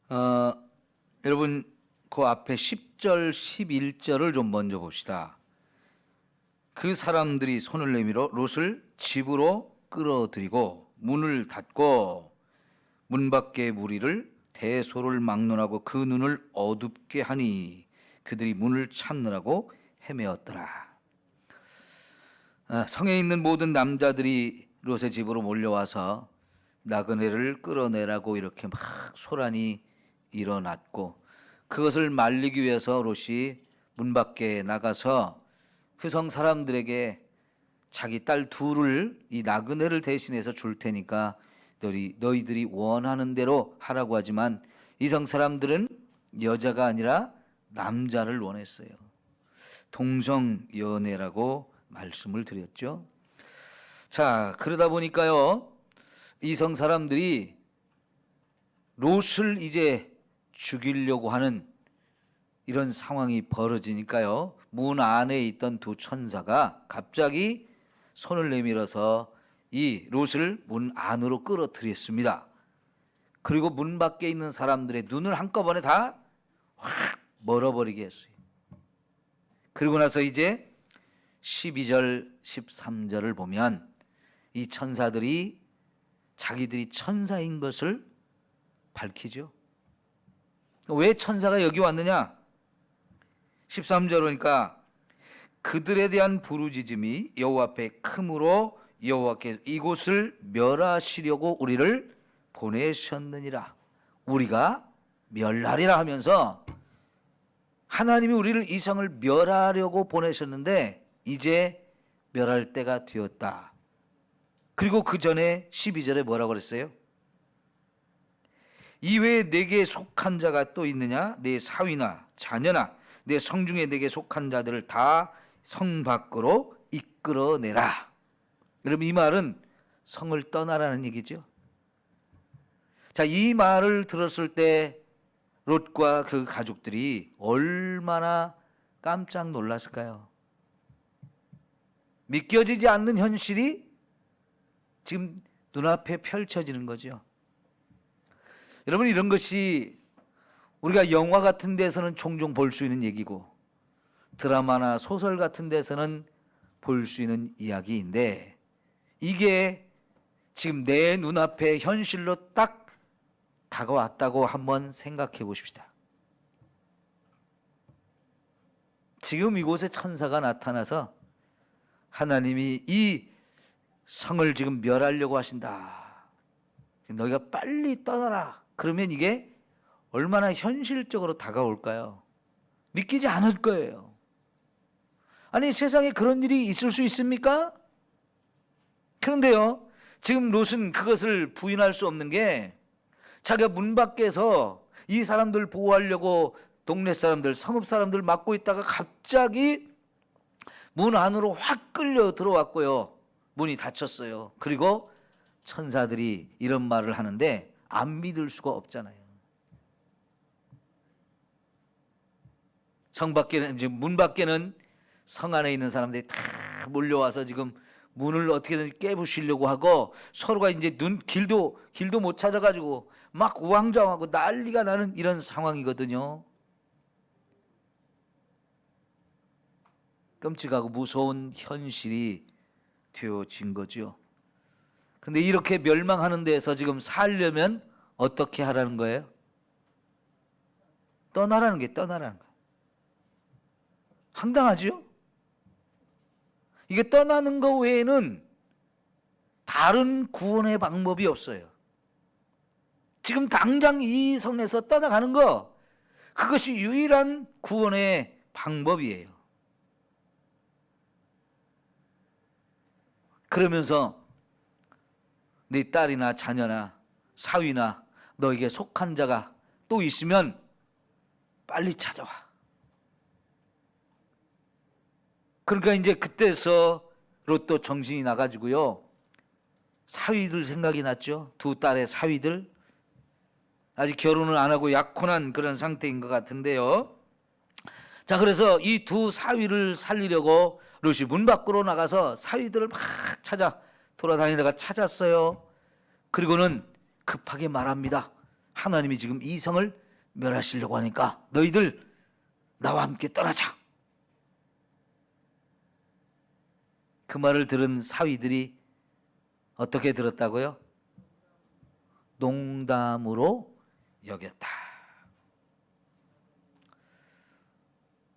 어, 여러분 그 앞에 10절, 11절을 좀 먼저 봅시다. 그 사람들이 손을 내밀어 롯을 집으로 끌어들이고 문을 닫고 문 밖의 무리를 대소를 막론하고 그 눈을 어둡게 하니 그들이 문을 찾느라고 헤매었더라. 성에 있는 모든 남자들이 롯의 집으로 몰려와서 나그네를 끌어내라고 이렇게 막 소란이 일어났고, 그것을 말리기 위해서 롯이 문 밖에 나가서 그 성 사람들에게 자기 딸 둘을 이 나그네를 대신해서 줄 테니까 너희들이 원하는 대로 하라고 하지만 이 성 사람들은 여자가 아니라 남자를 원했어요. 동성연애라고 말씀을 드렸죠. 자, 그러다 보니까요, 이 성 사람들이 롯을 이제 죽이려고 하는 이런 상황이 벌어지니까요, 문 안에 있던 두 천사가 갑자기 손을 내밀어서 이 롯을 문 안으로 끌어들였습니다. 그리고 문 밖에 있는 사람들의 눈을 한꺼번에 다 확 멀어버리게 했어요. 그리고 나서 이제 12절, 13절을 보면 이 천사들이 자기들이 천사인 것을 밝히죠. 왜 천사가 여기 왔느냐? 13절 보니까 그들에 대한 부르짖음이 여호와 앞에 크므로 여호와께서 이곳을 멸하시려고 우리를 보내셨느니라. 우리가 멸하리라 하면서 하나님이 우리를 이 성을 멸하려고 보내셨는데 이제 멸할 때가 되었다. 그리고 그 전에 12절에 뭐라고 그랬어요? 이외에 내게 속한 자가 또 있느냐? 내 사위나 자녀나 내 성중에 내게 속한 자들을 다 성 밖으로 이끌어내라. 그럼 이 말은 성을 떠나라는 얘기죠. 자, 이 말을 들었을 때 롯과 그 가족들이 얼마나 깜짝 놀랐을까요? 믿겨지지 않는 현실이 지금 눈앞에 펼쳐지는 거죠. 여러분, 이런 것이 우리가 영화 같은 데서는 종종 볼 수 있는 얘기고 드라마나 소설 같은 데서는 볼 수 있는 이야기인데, 이게 지금 내 눈앞에 현실로 딱 다가왔다고 한번 생각해 보십시다. 지금 이곳에 천사가 나타나서 하나님이 이 성을 지금 멸하려고 하신다. 너희가 빨리 떠나라. 그러면 이게 얼마나 현실적으로 다가올까요? 믿기지 않을 거예요. 아니, 세상에 그런 일이 있을 수 있습니까? 그런데요, 지금 롯은 그것을 부인할 수 없는 게, 자기가 문 밖에서 이 사람들 보호하려고 동네 사람들, 성읍 사람들 막고 있다가 갑자기 문 안으로 확 끌려 들어왔고요. 문이 닫혔어요. 그리고 천사들이 이런 말을 하는데 안 믿을 수가 없잖아요. 성 밖에는, 이제 문 밖에는 성 안에 있는 사람들이 다 몰려와서 지금 문을 어떻게든 깨부시려고 하고, 서로가 이제 길도 못 찾아가지고 막 우왕좌왕하고 난리가 나는 이런 상황이거든요. 끔찍하고 무서운 현실이 되어진 거죠. 근데 이렇게 멸망하는 데에서 지금 살려면 어떻게 하라는 거예요? 떠나라는 거예요. 황당하죠? 이게 떠나는 거 외에는 다른 구원의 방법이 없어요. 지금 당장 이 성에서 떠나가는 거, 그것이 유일한 구원의 방법이에요. 그러면서 네 딸이나 자녀나 사위나 너에게 속한 자가 또 있으면 빨리 찾아와. 그러니까 이제 그때서 롯도 정신이 나가지고요, 사위들 생각이 났죠. 두 딸의 사위들, 아직 결혼을 안 하고 약혼한 그런 상태인 것 같은데요. 자, 그래서 이 두 사위를 살리려고 롯이 문 밖으로 나가서 사위들을 막 돌아다니다가 찾았어요. 그리고는 급하게 말합니다. 하나님이 지금 이성을 멸하시려고 하니까 너희들 나와 함께 떠나자. 그 말을 들은 사위들이 어떻게 들었다고요? 농담으로 여겼다.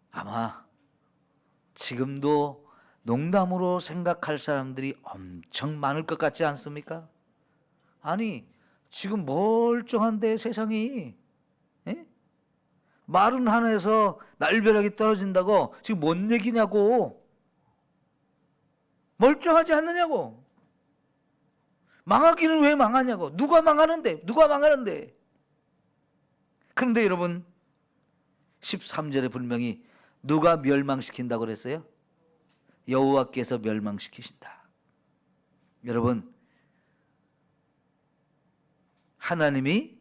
아마 지금도 농담으로 생각할 사람들이 엄청 많을 것 같지 않습니까? 아니, 지금 멀쩡한데 세상이, 에? 마른 하늘에서 날벼락이 떨어진다고 지금 뭔 얘기냐고. 멀쩡하지 않느냐고. 망하기는 왜 망하냐고. 누가 망하는데? 누가 망하는데? 그런데 여러분 13절에 분명히 누가 멸망시킨다고 그랬어요? 여호와께서 멸망시키신다. 여러분, 하나님이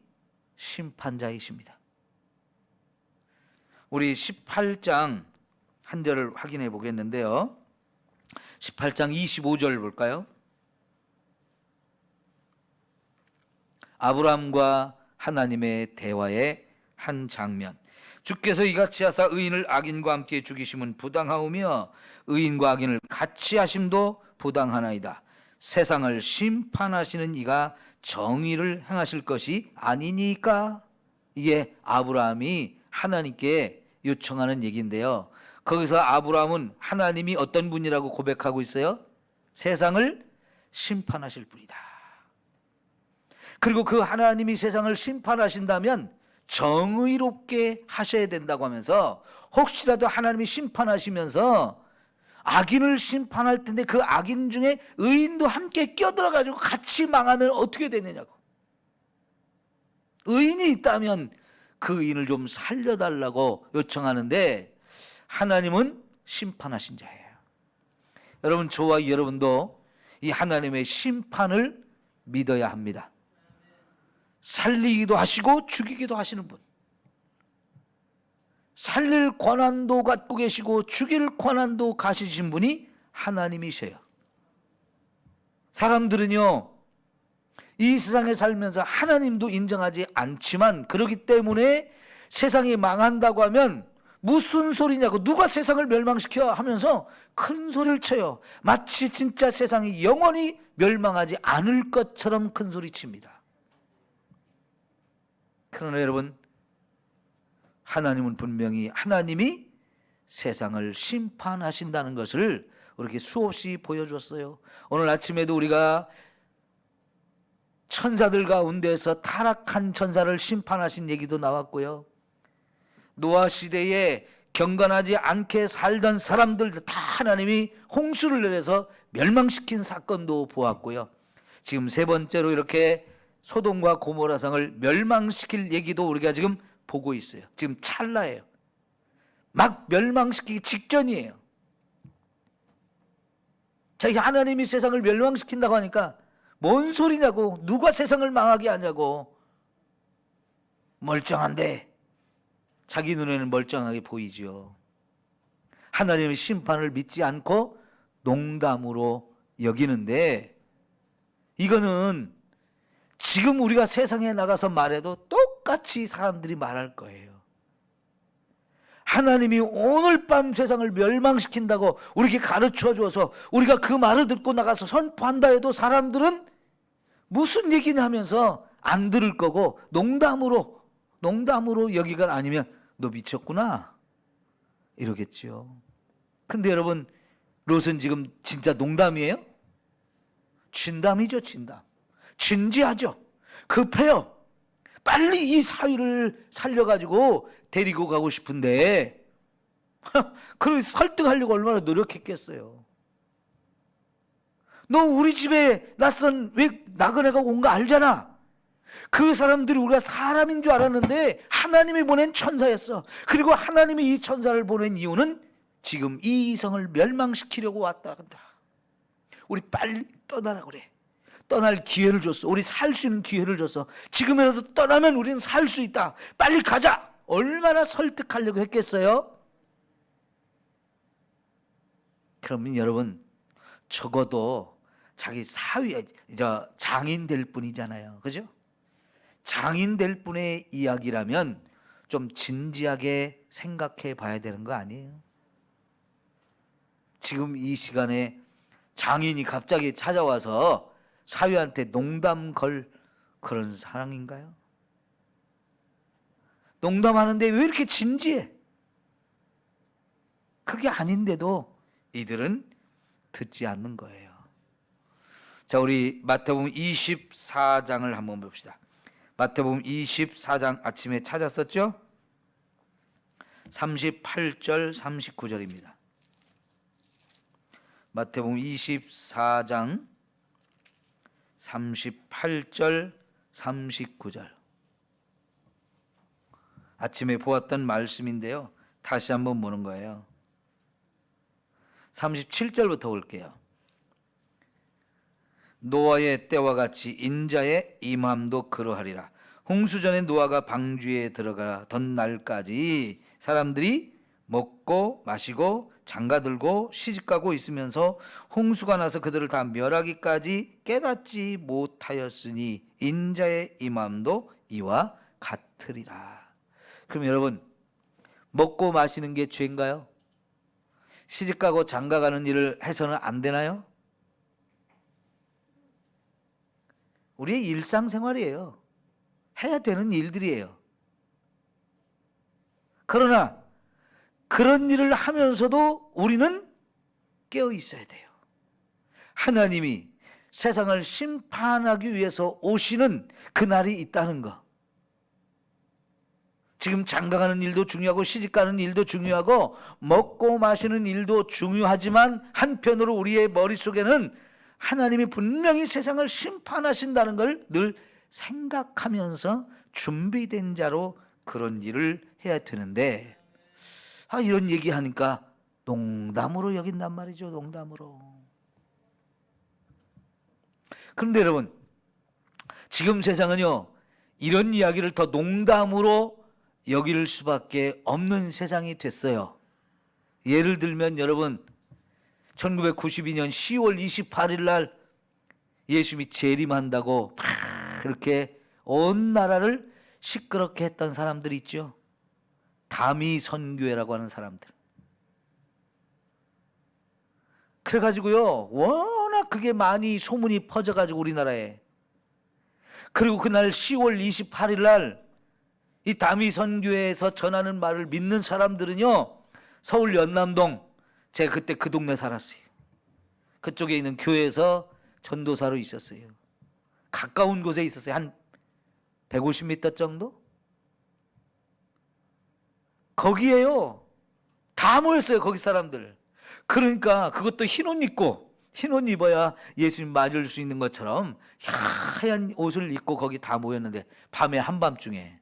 심판자이십니다. 우리 18장 한 절을 확인해 보겠는데요. 18장 25절 볼까요? 아브라함과 하나님의 대화의 한 장면. 주께서 이같이 하사 의인을 악인과 함께 죽이심은 부당하오며 의인과 악인을 같이 하심도 부당하나이다. 세상을 심판하시는 이가 정의를 행하실 것이 아니니까. 이게 아브라함이 하나님께 요청하는 얘기인데요. 거기서 아브라함은 하나님이 어떤 분이라고 고백하고 있어요? 세상을 심판하실 분이다. 그리고 그 하나님이 세상을 심판하신다면 정의롭게 하셔야 된다고 하면서, 혹시라도 하나님이 심판하시면서 악인을 심판할 텐데 그 악인 중에 의인도 함께 껴들어가지고 같이 망하면 어떻게 되느냐고. 의인이 있다면 그 의인을 좀 살려달라고 요청하는데 하나님은 심판하신 자예요. 여러분, 저와 여러분도 이 하나님의 심판을 믿어야 합니다. 살리기도 하시고 죽이기도 하시는 분, 살릴 권한도 갖고 계시고 죽일 권한도 가지신 분이 하나님이셔요. 사람들은요, 이 세상에 살면서 하나님도 인정하지 않지만 그렇기 때문에 세상이 망한다고 하면 무슨 소리냐고, 누가 세상을 멸망시켜 하면서 큰 소리를 쳐요. 마치 진짜 세상이 영원히 멸망하지 않을 것처럼 큰 소리 칩니다. 그러나 여러분, 하나님은 분명히 하나님이 세상을 심판하신다는 것을 이렇게 수없이 보여줬어요. 오늘 아침에도 우리가 천사들 가운데서 타락한 천사를 심판하신 얘기도 나왔고요. 노아 시대에 경건하지 않게 살던 사람들 다 하나님이 홍수를 내려서 멸망시킨 사건도 보았고요. 지금 세 번째로 이렇게 소돔과 고모라 성을 멸망시킬 얘기도 우리가 지금 보고 있어요. 지금 찰나예요. 막 멸망시키기 직전이에요. 자, 하나님이 세상을 멸망시킨다고 하니까 뭔 소리냐고, 누가 세상을 망하게 하냐고. 멀쩡한데 자기 눈에는 멀쩡하게 보이죠. 하나님의 심판을 믿지 않고 농담으로 여기는데, 이거는 지금 우리가 세상에 나가서 말해도 똑같이 사람들이 말할 거예요. 하나님이 오늘 밤 세상을 멸망시킨다고 우리에게 가르쳐 주어서 우리가 그 말을 듣고 나가서 선포한다 해도 사람들은 무슨 얘기냐 하면서 안 들을 거고, 농담으로 여기가 아니면 너 미쳤구나 이러겠죠. 근데 여러분, 롯은 지금 진짜 농담이에요? 진담이죠. 진지하죠. 급해요. 빨리 이 사위를 살려가지고 데리고 가고 싶은데 그걸 설득하려고 얼마나 노력했겠어요. 너 우리 집에 낯선 왜 나그네가 온 거 알잖아. 그 사람들이 우리가 사람인 줄 알았는데 하나님이 보낸 천사였어. 그리고 하나님이 이 천사를 보낸 이유는 지금 이 이성을 멸망시키려고 왔다 간다. 우리 빨리 떠나라 그래. 떠날 기회를 줬어. 우리 살 수 있는 기회를 줬어. 지금이라도 떠나면 우리는 살 수 있다. 빨리 가자. 얼마나 설득하려고 했겠어요? 그러면 여러분, 적어도 자기 사위, 장인 될 뿐이잖아요. 그죠? 장인 될 분의 이야기라면 좀 진지하게 생각해 봐야 되는 거 아니에요? 지금 이 시간에 장인이 갑자기 찾아와서 사위한테 농담 걸 그런 상황인가요? 농담하는데 왜 이렇게 진지해? 그게 아닌데도 이들은 듣지 않는 거예요. 자, 우리 마태복음 24장을 한번 봅시다. 마태복음 24장 아침에 찾았었죠? 38절 39절입니다. 마태복음 24장 38절 39절. 아침에 보았던 말씀인데요. 다시 한번 보는 거예요. 37절부터 볼게요. 노아의 때와 같이 인자의 임함도 그러하리라. 홍수전에 노아가 방주에 들어가던 날까지 사람들이 먹고 마시고 장가들고 시집가고 있으면서 홍수가 나서 그들을 다 멸하기까지 깨닫지 못하였으니 인자의 임함도 이와 같으리라. 그럼 여러분, 먹고 마시는 게 죄인가요? 시집가고 장가가는 일을 해서는 안 되나요? 우리의 일상생활이에요. 해야 되는 일들이에요. 그러나 그런 일을 하면서도 우리는 깨어 있어야 돼요. 하나님이 세상을 심판하기 위해서 오시는 그날이 있다는 거. 지금 장가가는 일도 중요하고 시집가는 일도 중요하고 먹고 마시는 일도 중요하지만 한편으로 우리의 머릿속에는 하나님이 분명히 세상을 심판하신다는 걸 늘 생각하면서 준비된 자로 그런 일을 해야 되는데, 이런 얘기하니까 농담으로 여긴단 말이죠. 농담으로. 그런데 여러분, 지금 세상은요, 이런 이야기를 더 농담으로 여길 수밖에 없는 세상이 됐어요. 예를 들면 여러분, 1992년 10월 28일 날 예수님이 재림한다고 막 이렇게 온 나라를 시끄럽게 했던 사람들이 있죠. 다미 선교회라고 하는 사람들. 그래가지고요, 워낙 그게 많이 소문이 퍼져가지고 우리나라에. 그리고 그날 10월 28일 날 이 다미 선교회에서 전하는 말을 믿는 사람들은요, 서울 연남동, 제가 그때 그 동네 살았어요. 그쪽에 있는 교회에서 전도사로 있었어요. 가까운 곳에 있었어요. 한 150m 정도? 거기에요. 다 모였어요. 거기 사람들. 그러니까 그것도 흰옷 입고, 흰옷 입어야 예수님 맞을 수 있는 것처럼 하얀 옷을 입고 거기 다 모였는데, 밤에 한밤중에.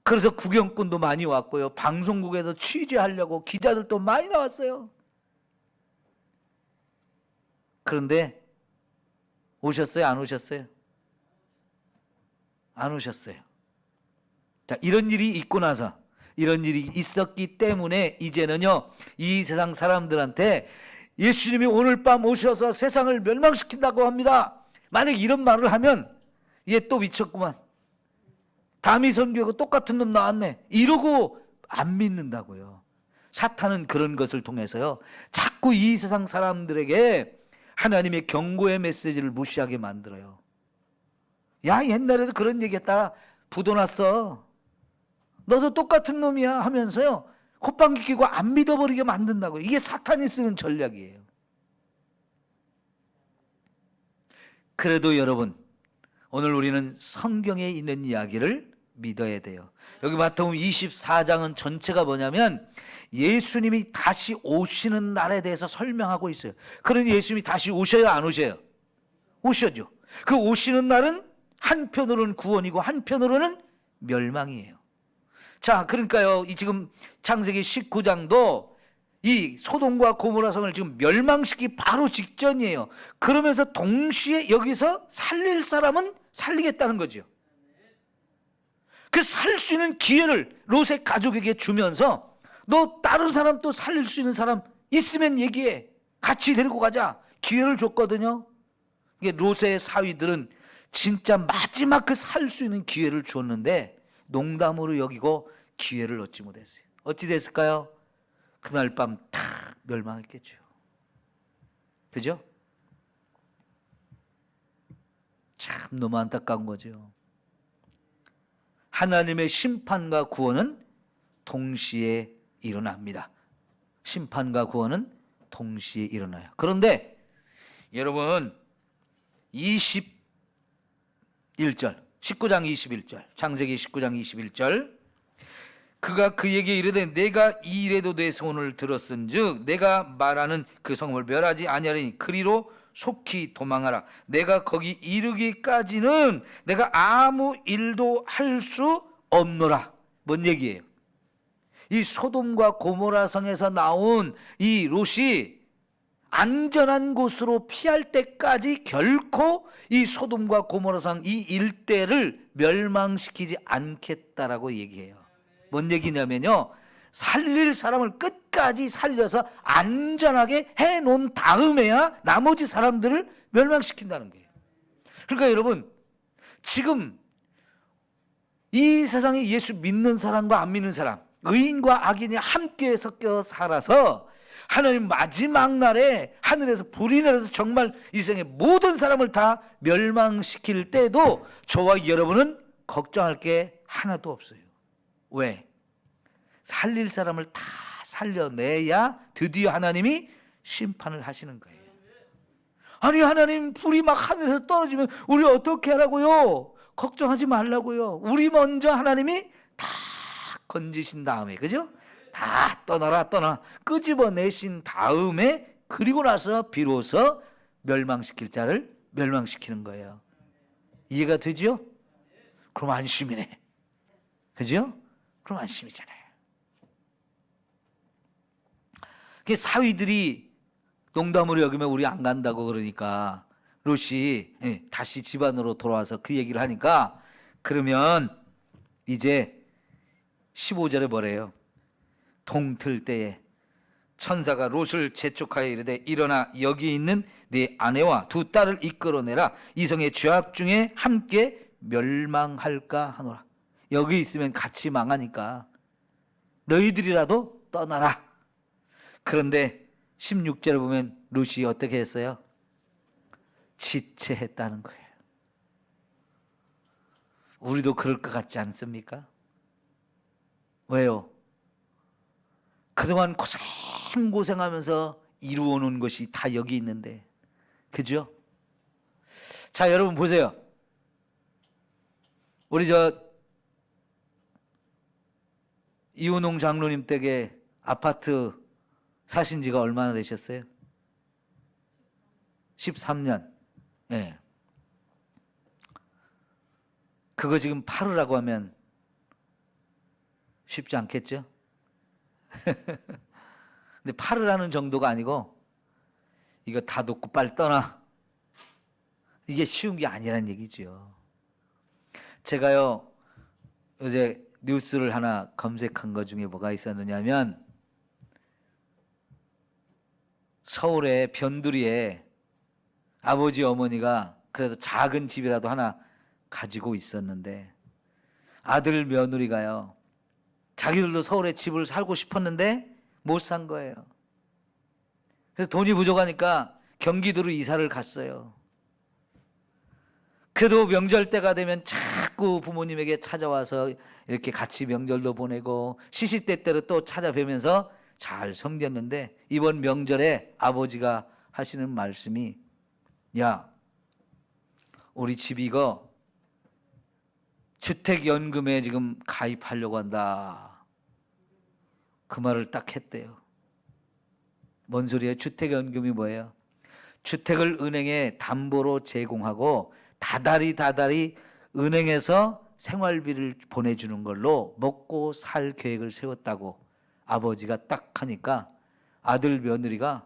그래서 구경꾼도 많이 왔고요. 방송국에서 취재하려고 기자들도 많이 나왔어요. 그런데 오셨어요? 안 오셨어요? 안 오셨어요. 자, 이런 일이 있고 나서, 이런 일이 있었기 때문에 이제는요, 이 세상 사람들한테 예수님이 오늘 밤 오셔서 세상을 멸망시킨다고 합니다. 만약 이런 말을 하면 얘 또 미쳤구만. 다미 선교하고 똑같은 놈 나왔네. 이러고 안 믿는다고요. 사탄은 그런 것을 통해서요, 자꾸 이 세상 사람들에게 하나님의 경고의 메시지를 무시하게 만들어요. 야, 옛날에도 그런 얘기했다. 부도났어. 너도 똑같은 놈이야 하면서요, 콧방귀 끼고 안 믿어버리게 만든다고요. 이게 사탄이 쓰는 전략이에요. 그래도 여러분, 오늘 우리는 성경에 있는 이야기를 믿어야 돼요. 여기 마태복음 24장은 전체가 뭐냐면 예수님이 다시 오시는 날에 대해서 설명하고 있어요. 그러니 예수님이 다시 오셔요, 안 오셔요? 오셔죠. 그 오시는 날은 한편으로는 구원이고 한편으로는 멸망이에요. 자, 그러니까요, 이 지금 창세기 19장도 이 소돔과 고모라 성을 지금 멸망시키기 바로 직전이에요. 그러면서 동시에 여기서 살릴 사람은 살리겠다는 거죠. 그 살 수 있는 기회를 롯의 가족에게 주면서, 너 다른 사람 또 살릴 수 있는 사람 있으면 얘기해. 같이 데리고 가자. 기회를 줬거든요. 이게 롯의 사위들은 진짜 마지막 그 살 수 있는 기회를 줬는데 농담으로 여기고 기회를 얻지 못했어요. 어찌 됐을까요? 그날 밤 탁 멸망했겠죠. 그죠? 참 너무 안타까운 거죠. 하나님의 심판과 구원은 동시에 일어납니다. 심판과 구원은 동시에 일어나요. 그런데 여러분 21절 19장 21절 창세기 19장 21절 그가 그에게 이르되 내가 이 일에도 내 소원을 들었은즉 내가 말하는 그 성읍을 멸하지 아니하리니 그리로 속히 도망하라. 내가 거기 이르기까지는 내가 아무 일도 할 수 없노라. 뭔 얘기예요? 이 소돔과 고모라 성에서 나온 이 롯이 안전한 곳으로 피할 때까지 결코 이 소돔과 고모라 성 이 일대를 멸망시키지 않겠다라고 얘기해요. 뭔 얘기냐면요, 살릴 사람을 끝까지 살려서 안전하게 해놓은 다음에야 나머지 사람들을 멸망시킨다는 거예요. 그러니까 여러분, 지금 이 세상에 예수 믿는 사람과 안 믿는 사람, 의인과 악인이 함께 섞여 살아서 하나님 마지막 날에 하늘에서 불이 내려서 정말 이 세상의 모든 사람을 다 멸망시킬 때도 저와 여러분은 걱정할 게 하나도 없어요. 왜? 살릴 사람을 다 살려내야 드디어 하나님이 심판을 하시는 거예요. 아니 하나님 불이 막 하늘에서 떨어지면 우리 어떻게 하라고요? 걱정하지 말라고요. 우리 먼저 하나님이 다 건지신 다음에, 그죠? 다 떠나라 끄집어내신 다음에 그리고 나서 비로소 멸망시킬 자를 멸망시키는 거예요. 이해가 되죠? 그럼 안심이네. 그죠? 그럼 안심이잖아요. 사위들이 농담으로 여기면 우리 안 간다고 그러니까 롯이 다시 집안으로 돌아와서 그 얘기를 하니까 그러면 이제 15절에 뭐래요? 동틀 때에 천사가 롯을 재촉하여 이르되 일어나 여기 있는 네 아내와 두 딸을 이끌어내라. 이 성의 죄악 중에 함께 멸망할까 하노라. 여기 있으면 같이 망하니까 너희들이라도 떠나라. 그런데 16절에 보면 롯이 어떻게 했어요? 지체했다는 거예요. 우리도 그럴 것 같지 않습니까? 왜요? 그동안 고생하면서 이루어놓은 것이 다 여기 있는데, 그죠? 자, 여러분 보세요. 우리 이은홍 장로님 댁에 아파트 사신 지가 얼마나 되셨어요? 13년. 예. 그거 지금 팔으라고 하면 쉽지 않겠죠? 근데 팔으라는 정도가 아니고 이거 다 놓고 빨리 떠나. 이게 쉬운 게 아니란 얘기죠. 제가요 어제 뉴스를 하나 검색한 것 중에 뭐가 있었느냐면 서울의 변두리에 아버지 어머니가 그래도 작은 집이라도 하나 가지고 있었는데 아들 며느리가요 자기들도 서울에 집을 살고 싶었는데 못 산 거예요. 그래서 돈이 부족하니까 경기도로 이사를 갔어요. 그래도 명절 때가 되면 자꾸 부모님에게 찾아와서 이렇게 같이 명절도 보내고 시시때때로 또 찾아뵈면서 잘 섬겼는데 이번 명절에 아버지가 하시는 말씀이 야, 우리 집 이거 주택연금에 지금 가입하려고 한다. 그 말을 딱 했대요. 뭔 소리예요? 주택연금이 뭐예요? 주택을 은행에 담보로 제공하고 다달이 은행에서 생활비를 보내주는 걸로 먹고 살 계획을 세웠다고 아버지가 딱 하니까 아들 며느리가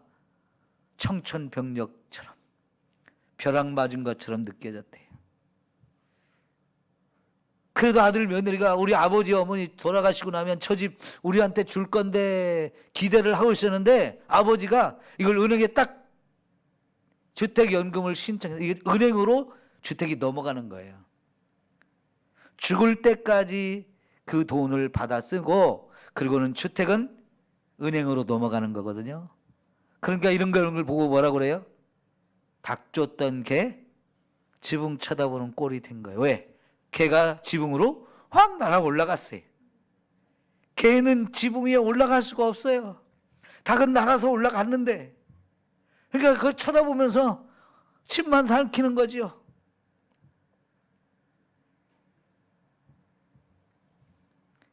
청천벽력처럼 벼락 맞은 것처럼 느껴졌대요. 그래도 아들 며느리가 우리 아버지 어머니 돌아가시고 나면 저 집 우리한테 줄 건데 기대를 하고 있었는데 아버지가 이걸 은행에 딱 주택연금을 신청해서 이게 은행으로 주택이 넘어가는 거예요. 죽을 때까지 그 돈을 받아 쓰고 그리고는 주택은 은행으로 넘어가는 거거든요. 그러니까 이런 걸 보고 뭐라고 그래요? 닭 쫓던 개 지붕 쳐다보는 꼴이 된 거예요. 왜? 개가 지붕으로 확 날아 올라갔어요. 개는 지붕 위에 올라갈 수가 없어요. 닭은 날아서 올라갔는데, 그러니까 그걸 쳐다보면서 침만 삼키는 거지요.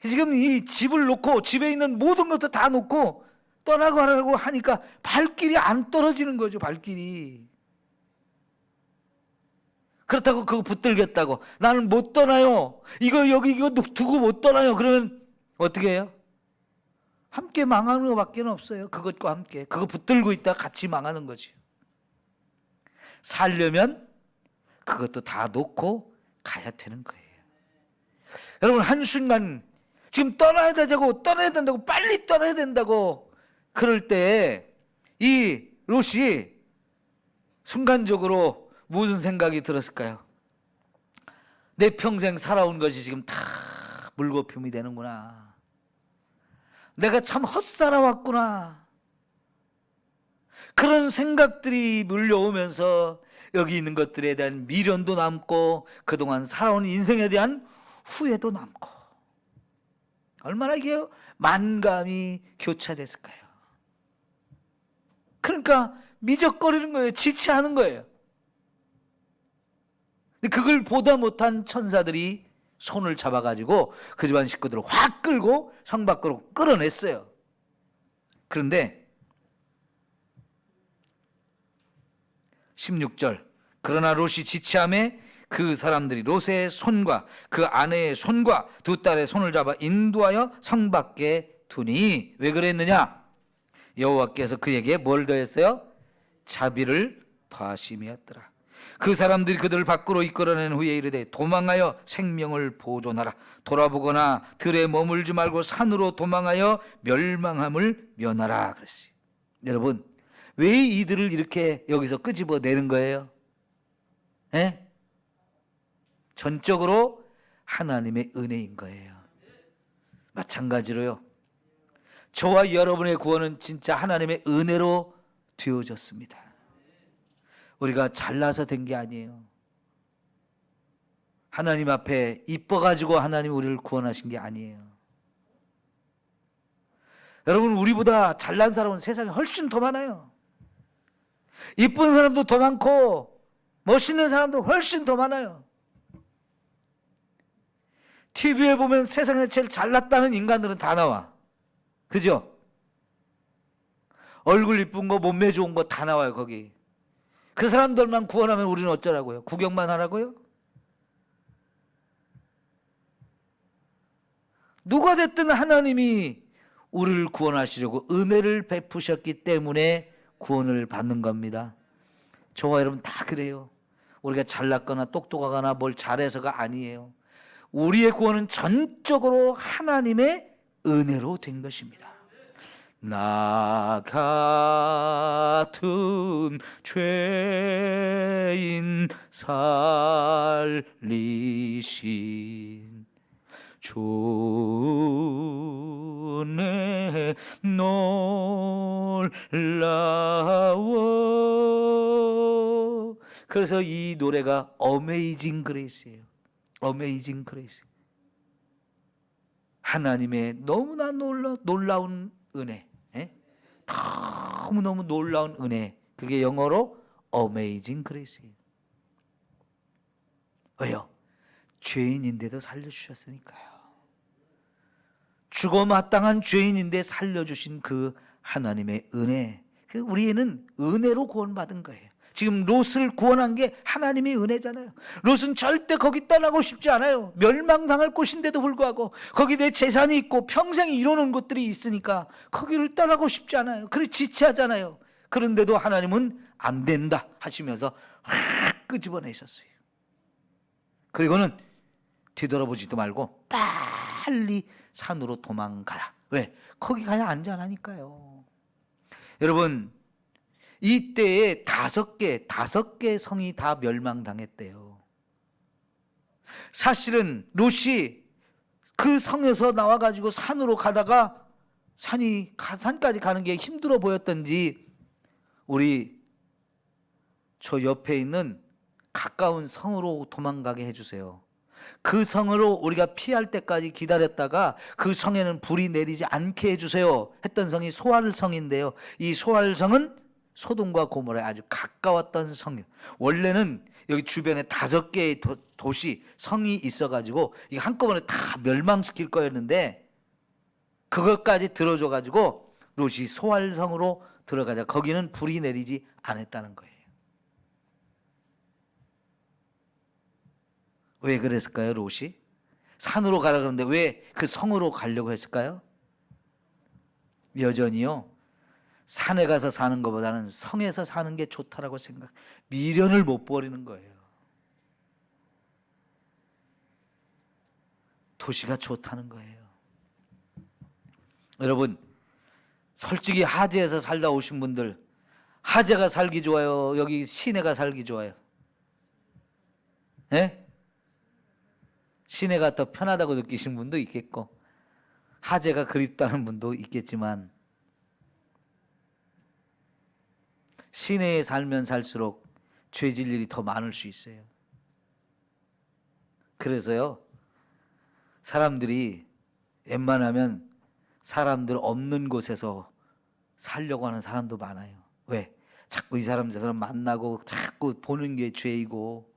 지금 이 집을 놓고 집에 있는 모든 것도 다 놓고 떠나가라고 하니까 발길이 안 떨어지는 거죠. 발길이. 그렇다고 그거 붙들겠다고 나는 못 떠나요. 이거 여기 이거 두고 못 떠나요. 그러면 어떻게 해요? 함께 망하는 것밖에 없어요. 그것과 함께 그거 붙들고 있다 같이 망하는 거지. 살려면 그것도 다 놓고 가야 되는 거예요. 여러분 한순간 지금 떠나야 된다고 빨리 떠나야 된다고 그럴 때 이 롯이 순간적으로 무슨 생각이 들었을까요? 내 평생 살아온 것이 지금 다 물거품이 되는구나. 내가 참 헛살아왔구나. 그런 생각들이 물려오면서 여기 있는 것들에 대한 미련도 남고 그동안 살아온 인생에 대한 후회도 남고 얼마나 이게 만감이 교차됐을까요? 그러니까 미적거리는 거예요. 지체하는 거예요. 근데 그걸 보다 못한 천사들이 손을 잡아가지고 그 집안 식구들을 확 끌고 성 밖으로 끌어냈어요. 그런데 16절 그러나 롯이 지체함에 그 사람들이 롯의 손과 그 아내의 손과 두 딸의 손을 잡아 인도하여 성 밖에 두니 왜 그랬느냐? 여호와께서 그에게 뭘 더했어요? 자비를 더하심이었더라. 그 사람들이 그들을 밖으로 이끌어낸 후에 이르되 도망하여 생명을 보존하라. 돌아보거나 들에 머물지 말고 산으로 도망하여 멸망함을 면하라. 그랬어요. 여러분 왜 이들을 이렇게 여기서 끄집어내는 거예요? 예? 전적으로 하나님의 은혜인 거예요. 마찬가지로요. 저와 여러분의 구원은 진짜 하나님의 은혜로 되어졌습니다. 우리가 잘나서 된 게 아니에요. 하나님 앞에 이뻐가지고 하나님 우리를 구원하신 게 아니에요. 여러분 우리보다 잘난 사람은 세상에 훨씬 더 많아요. 이쁜 사람도 더 많고 멋있는 사람도 훨씬 더 많아요. TV에 보면 세상에 제일 잘났다는 인간들은 다 나와. 그죠? 얼굴 이쁜 거 몸매 좋은 거 다 나와요 거기. 그 사람들만 구원하면 우리는 어쩌라고요? 구경만 하라고요? 누가 됐든 하나님이 우리를 구원하시려고 은혜를 베푸셨기 때문에 구원을 받는 겁니다. 저와 여러분 다 그래요. 우리가 잘났거나 똑똑하거나 뭘 잘해서가 아니에요. 우리의 구원은 전적으로 하나님의 은혜로 된 것입니다. 나 같은 죄인 살리신 주의 놀라워. 그래서 이 노래가 어메이징 그레이스예요. 어메이징 그레이스. 하나님의 너무나 놀라운 은혜. 너무너무 놀라운 은혜. 그게 영어로 어메이징 그레이스예요. 왜요? 죄인인데도 살려주셨으니까요. 죽어 마땅한 죄인인데 살려주신 그 하나님의 은혜. 우리는 은혜로 구원받은 거예요. 지금 롯을 구원한 게 하나님의 은혜잖아요. 롯은 절대 거기 떠나고 싶지 않아요. 멸망당할 곳인데도 불구하고 거기 내 재산이 있고 평생 이뤄놓은 것들이 있으니까 거기를 떠나고 싶지 않아요. 그래 지체하잖아요. 그런데도 하나님은 안 된다 하시면서 확 끄집어내셨어요. 그리고는 뒤돌아보지도 말고 빨리 산으로 도망가라. 왜? 거기 가야 안전하니까요. 여러분 이때에 다섯 개 성이 다 멸망당했대요. 사실은 롯이 그 성에서 나와가지고 산으로 가다가 산까지 가는 게 힘들어 보였던지 우리 저 옆에 있는 가까운 성으로 도망가게 해주세요. 그 성으로 우리가 피할 때까지 기다렸다가 그 성에는 불이 내리지 않게 해주세요 했던 성이 소알성인데요. 이 소알성은 소돔과 고모라에 아주 가까웠던 성이에요. 원래는 여기 주변에 5개의 도시, 성이 있어가지고 이게 한꺼번에 다 멸망시킬 거였는데 그것까지 들어줘가지고 롯이 소알성으로 들어가자 거기는 불이 내리지 않았다는 거예요. 왜 그랬을까요? 롯이 산으로 가라 그러는데 왜 그 성으로 가려고 했을까요? 여전히요, 산에 가서 사는 것보다는 성에서 사는 게 좋다라고 생각, 미련을 못 버리는 거예요. 도시가 좋다는 거예요. 여러분, 솔직히 하재에서 살다 오신 분들, 하재가 살기 좋아요? 여기 시내가 살기 좋아요? 네? 시내가 더 편하다고 느끼신 분도 있겠고 하재가 그립다는 분도 있겠지만 시내에 살면 살수록 죄질 일이 더 많을 수 있어요. 그래서요, 사람들이 웬만하면 사람들 없는 곳에서 살려고 하는 사람도 많아요. 왜? 자꾸 이 사람 저 사람 만나고 자꾸 보는 게 죄이고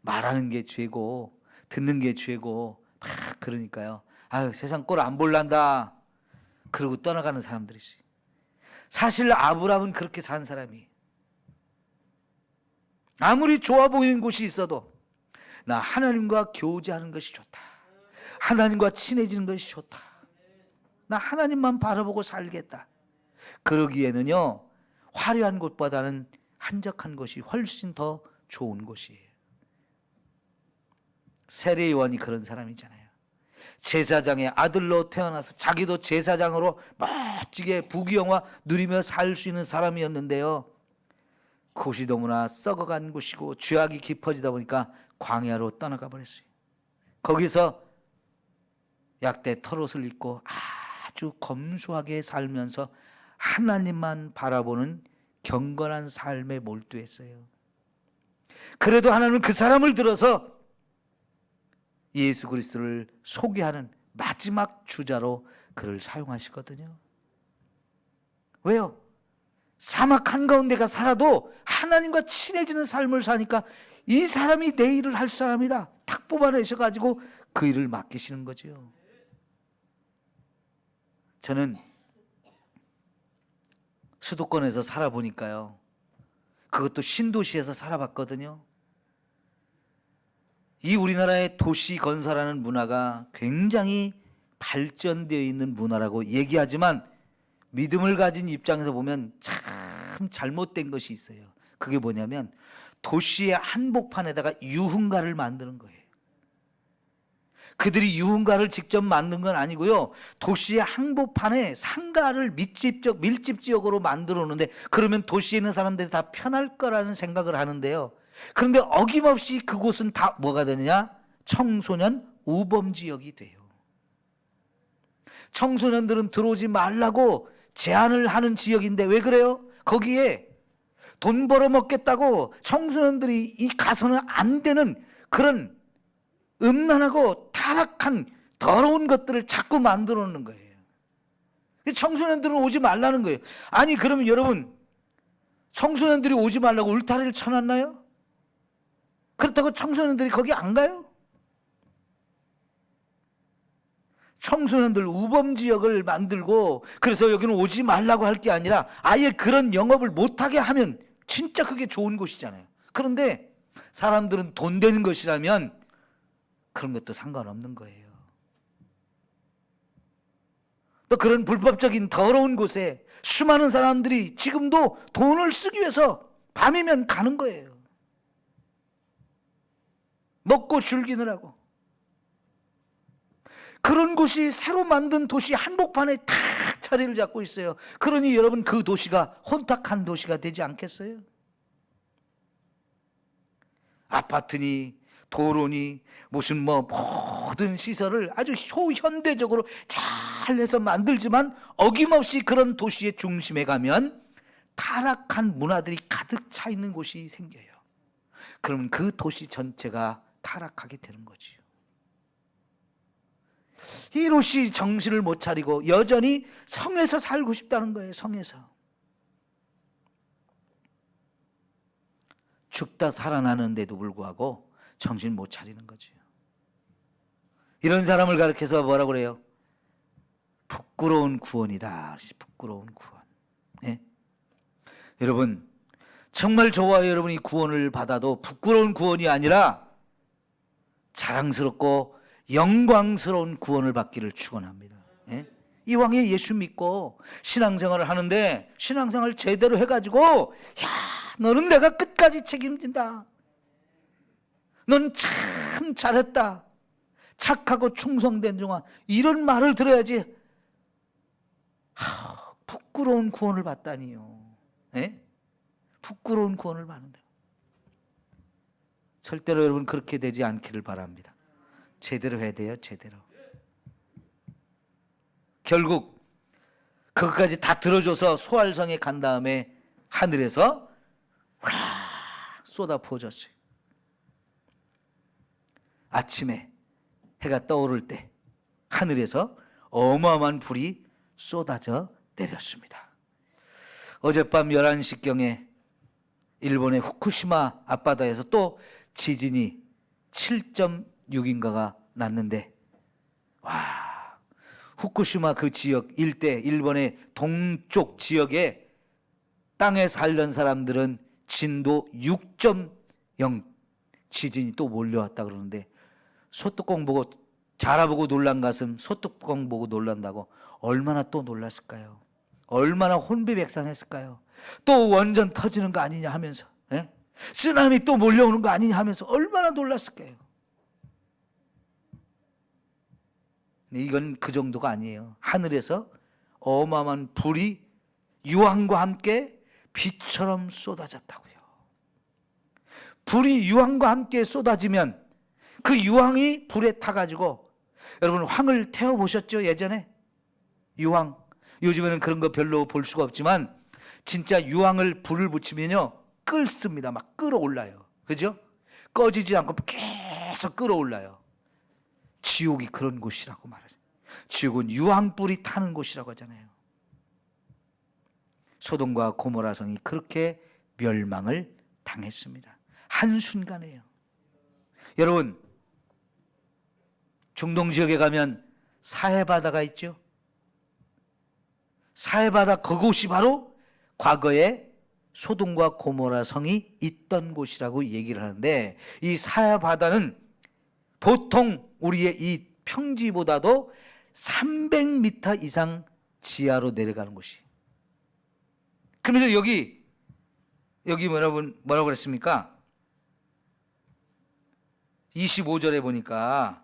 말하는 게 죄고 듣는 게 죄고 막 그러니까요. 아유, 세상 꼴 안 볼란다 그러고 떠나가는 사람들이 있어요. 사실 아브라함은 그렇게 산 사람이, 아무리 좋아 보이는 곳이 있어도 나 하나님과 교제하는 것이 좋다, 하나님과 친해지는 것이 좋다, 나 하나님만 바라보고 살겠다, 그러기에는요 화려한 곳보다는 한적한 곳이 훨씬 더 좋은 곳이에요. 세례요한이 그런 사람이잖아요. 제사장의 아들로 태어나서 자기도 제사장으로 멋지게 부귀영화 누리며 살 수 있는 사람이었는데요, 곳이 너무나 썩어간 곳이고 죄악이 깊어지다 보니까 광야로 떠나가 버렸어요. 거기서 약대 털옷을 입고 아주 검소하게 살면서 하나님만 바라보는 경건한 삶에 몰두했어요. 그래도 하나님은 그 사람을 들어서 예수 그리스도를 소개하는 마지막 주자로 그를 사용하시거든요. 왜요? 사막 한가운데가 살아도 하나님과 친해지는 삶을 사니까 이 사람이 내 일을 할 사람이다 탁 뽑아내셔가지고 그 일을 맡기시는 거죠. 저는 수도권에서 살아보니까요, 그것도 신도시에서 살아봤거든요. 이 우리나라의 도시 건설하는 문화가 굉장히 발전되어 있는 문화라고 얘기하지만 믿음을 가진 입장에서 보면 참 잘못된 것이 있어요. 그게 뭐냐면 도시의 한복판에다가 유흥가를 만드는 거예요. 그들이 유흥가를 직접 만든 건 아니고요, 도시의 한복판에 상가를 밀집 지역으로 만들어 놓는데 그러면 도시에 있는 사람들이 다 편할 거라는 생각을 하는데요, 그런데 어김없이 그곳은 다 뭐가 되느냐? 청소년 우범지역이 돼요. 청소년들은 들어오지 말라고 제한을 하는 지역인데 왜 그래요? 거기에 돈 벌어먹겠다고 청소년들이 이 가서는 안 되는 그런 음란하고 타락한 더러운 것들을 자꾸 만들어 놓는 거예요. 청소년들은 오지 말라는 거예요. 아니 그러면 여러분, 청소년들이 오지 말라고 울타리를 쳐놨나요? 그렇다고 청소년들이 거기 안 가요? 청소년들 우범지역을 만들고 그래서 여기는 오지 말라고 할 게 아니라 아예 그런 영업을 못하게 하면 진짜 그게 좋은 곳이잖아요. 그런데 사람들은 돈 되는 것이라면 그런 것도 상관없는 거예요. 또 그런 불법적인 더러운 곳에 수많은 사람들이 지금도 돈을 쓰기 위해서 밤이면 가는 거예요. 먹고 즐기느라고. 그런 곳이 새로 만든 도시 한복판에 탁 자리를 잡고 있어요. 그러니 여러분, 그 도시가 혼탁한 도시가 되지 않겠어요? 아파트니 도로니 무슨 모든 시설을 아주 초현대적으로 잘 해서 만들지만 어김없이 그런 도시의 중심에 가면 타락한 문화들이 가득 차 있는 곳이 생겨요. 그러면 그 도시 전체가 타락하게 되는 거지요. 이 롯이 정신을 못 차리고 여전히 성에서 살고 싶다는 거예요. 성에서 죽다 살아나는데도 불구하고 정신 못 차리는 거죠. 이런 사람을 가리켜서 뭐라고 그래요? 부끄러운 구원이다. 부끄러운 구원. 네? 여러분 정말 저와 여러분이 구원을 받아도 부끄러운 구원이 아니라 자랑스럽고 영광스러운 구원을 받기를 축원합니다. 예? 이왕에 예수 믿고 신앙생활을 하는데 신앙생활 제대로 해가지고 너는 내가 끝까지 책임진다. 넌 참 잘했다. 착하고 충성된 종아. 이런 말을 들어야지. 부끄러운 구원을 받다니요. 예? 부끄러운 구원을 받는다. 절대로 여러분 그렇게 되지 않기를 바랍니다. 제대로 해야 돼요. 제대로. 결국 그것까지 다 들어줘서 소알성에 간 다음에 하늘에서 쏟아 부어졌어요. 아침에 해가 떠오를 때 하늘에서 어마어마한 불이 쏟아져 내렸습니다. 어젯밤 11시경에 일본의 후쿠시마 앞바다에서 또 지진이 7.6인가가 났는데 후쿠시마 그 지역 일대 일본의 동쪽 지역에 땅에 살던 사람들은 진도 6.0 지진이 또 몰려왔다 그러는데 소뚜껑 보고 자라보고 놀란 가슴 소뚜껑 보고 놀란다고 얼마나 또 놀랐을까요? 얼마나 혼비백산했을까요? 또 원전 터지는 거 아니냐 하면서 쓰나미 또 몰려오는 거 아니냐 하면서 얼마나 놀랐을까요? 이건 그 정도가 아니에요. 하늘에서 어마어마한 불이 유황과 함께 비처럼 쏟아졌다고요. 불이 유황과 함께 쏟아지면 그 유황이 불에 타가지고 여러분 황을 태워보셨죠? 예전에 유황. 요즘에는 그런 거 별로 볼 수가 없지만 진짜 유황을 불을 붙이면요 끓습니다. 막 끓어올라요. 그죠? 꺼지지 않고 계속 끓어올라요. 지옥이 그런 곳이라고 말하죠. 지옥은 유황불이 타는 곳이라고 하잖아요. 소돔과 고모라 성이 그렇게 멸망을 당했습니다. 한순간에요. 여러분 중동 지역에 가면 사해바다가 있죠. 사해바다 그곳이 바로 과거에 소돔과 고모라 성이 있던 곳이라고 얘기를 하는데 이 사해바다는 보통 우리의 이 평지보다도 300m 이상 지하로 내려가는 곳이. 그러면서 여기 뭐라고 그랬습니까? 25절에 보니까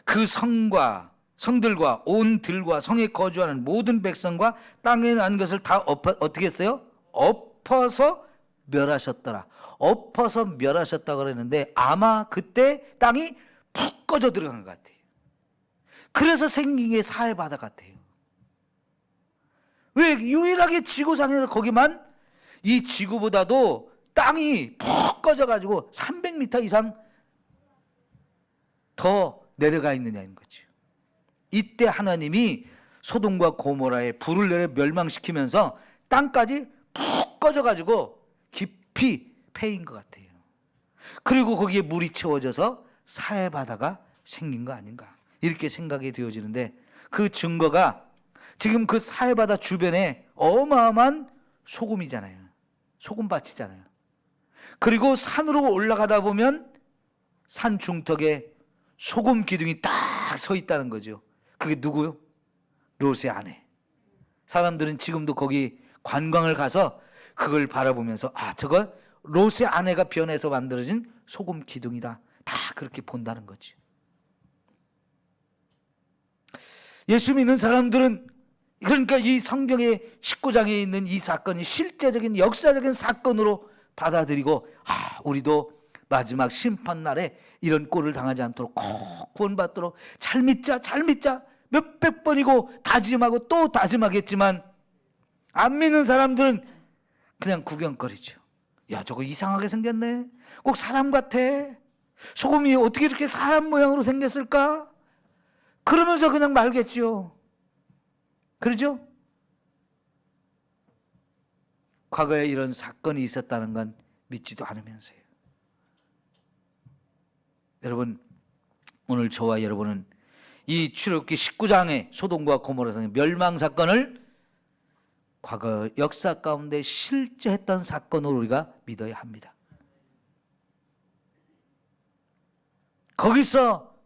그 성들과 온 들과 성에 거주하는 모든 백성과 땅에 난 것을 다 어떻게 했어요? 엎어서 멸하셨더라. 엎어서 멸하셨다고 그랬는데 아마 그때 땅이 푹 꺼져 들어간 것 같아요. 그래서 생긴 게 사해바다 같아요. 왜? 유일하게 지구상에서 거기만 이 지구보다도 땅이 푹 꺼져가지고 300m 이상 더 내려가 있느냐는 거죠. 이때 하나님이 소돔과 고모라에 불을 내려 멸망시키면서 땅까지 푹 꺼져가지고 깊이 패인 것 같아요. 그리고 거기에 물이 채워져서 사해바다가 생긴 거 아닌가 이렇게 생각이 되어지는데 그 증거가 지금 그 사해바다 주변에 어마어마한 소금이잖아요. 소금밭이잖아요. 그리고 산으로 올라가다 보면 산 중턱에 소금 기둥이 딱 서 있다는 거죠. 그게 누구요? 롯의 아내. 사람들은 지금도 거기 관광을 가서 그걸 바라보면서 저거 롯의 아내가 변해서 만들어진 소금 기둥이다. 다 그렇게 본다는 거죠. 예수 믿는 사람들은 그러니까 이 성경의 19장에 있는 이 사건이 실제적인 역사적인 사건으로 받아들이고 우리도 마지막 심판날에 이런 꼴을 당하지 않도록 꼭 구원받도록 잘 믿자 잘 믿자 몇백 번이고 다짐하고 또 다짐하겠지만 안 믿는 사람들은 그냥 구경거리죠. 야, 저거 이상하게 생겼네. 꼭 사람 같아. 소금이 어떻게 이렇게 사람 모양으로 생겼을까? 그러면서 그냥 말겠죠. 그러죠? 과거에 이런 사건이 있었다는 건 믿지도 않으면서요. 여러분, 오늘 저와 여러분은 이 출애굽기 19장의 소돔과 고모라의 멸망 사건을 과거 역사 가운데 실제 했던 사건으로 우리가 믿어야 합니다. 거기서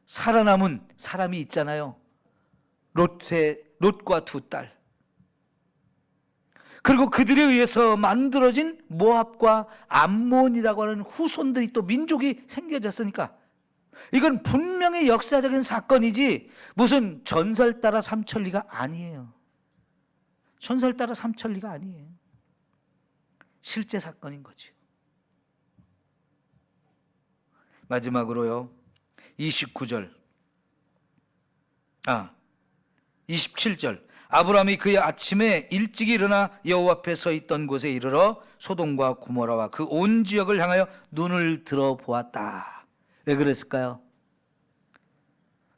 살아남은 사람이 있잖아요. 롯과 두 딸. 그리고 그들에 의해서 만들어진 모압과 암몬이라고 하는 후손들이 또 민족이 생겨졌으니까 이건 분명히 역사적인 사건이지 무슨 전설 따라 삼천리가 아니에요. 전설 따라 삼천리가 아니에요. 실제 사건인 거죠. 마지막으로요. 27절. 아브라함이 그의 아침에 일찍 일어나 여호와 앞에 서 있던 곳에 이르러 소돔과 고모라와 그 온 지역을 향하여 눈을 들어 보았다. 왜 그랬을까요?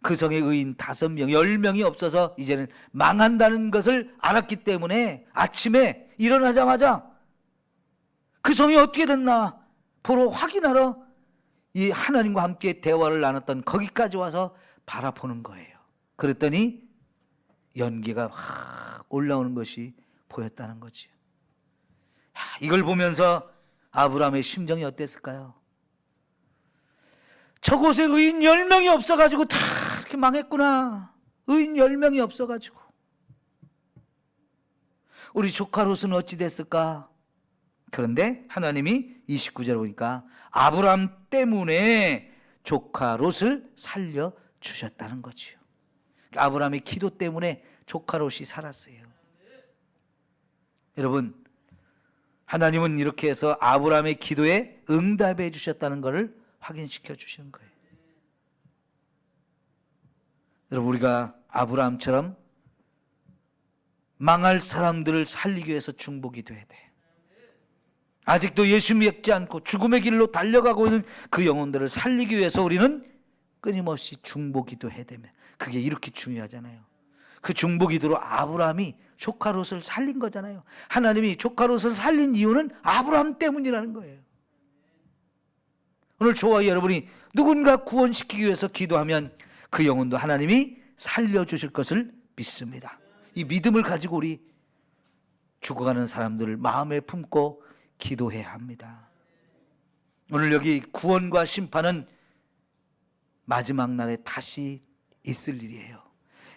그 성의 의인 5명, 10명이 없어서 이제는 망한다는 것을 알았기 때문에 아침에 일어나자마자 그 성이 어떻게 됐나 보러 확인하러 이 하나님과 함께 대화를 나눴던 거기까지 와서 바라보는 거예요. 그랬더니 연기가 확 올라오는 것이 보였다는 거죠. 이걸 보면서 아브라함의 심정이 어땠을까요? 저곳에 의인 10명이 없어가지고 다 이렇게 망했구나. 의인 10명이 없어가지고. 우리 조카 롯은 어찌 됐을까? 그런데 하나님이 29절 보니까 아브라함 때문에 조카 롯을 살려주셨다는 거죠. 아브라함의 기도 때문에 조카 롯이 살았어요. 여러분, 하나님은 이렇게 해서 아브라함의 기도에 응답해 주셨다는 것을 확인시켜 주시는 거예요. 여러분, 우리가 아브라함처럼 망할 사람들을 살리기 위해서 중보기 도해야 돼. 아직도 예수 믿지 않고 죽음의 길로 달려가고 있는 그 영혼들을 살리기 위해서 우리는 끊임없이 중보기도 해야 되면 그게 이렇게 중요하잖아요. 그 중보기도로 아브라함이 조카 롯을 살린 거잖아요. 하나님이 조카 롯을 살린 이유는 아브라함 때문이라는 거예요. 오늘 저와 여러분이 누군가 구원시키기 위해서 기도하면 그 영혼도 하나님이 살려주실 것을 믿습니다. 이 믿음을 가지고 우리 죽어가는 사람들을 마음에 품고 기도해야 합니다. 오늘 여기 구원과 심판은 마지막 날에 다시 있을 일이에요.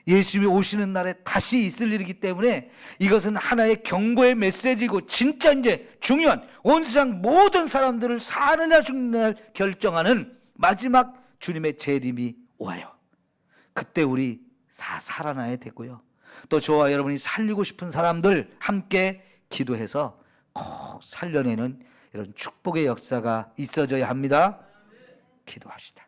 예수님이 오시는 날에 다시 있을 일이기 때문에 이것은 하나의 경고의 메시지고 진짜 이제 중요한 온 세상 모든 사람들을 사느냐 죽느냐를 결정하는 마지막 주님의 재림이 와요. 그때 우리 살아나야 되고요. 또 저와 여러분이 살리고 싶은 사람들 함께 기도해서 꼭 살려내는 이런 축복의 역사가 있어져야 합니다. 기도합시다.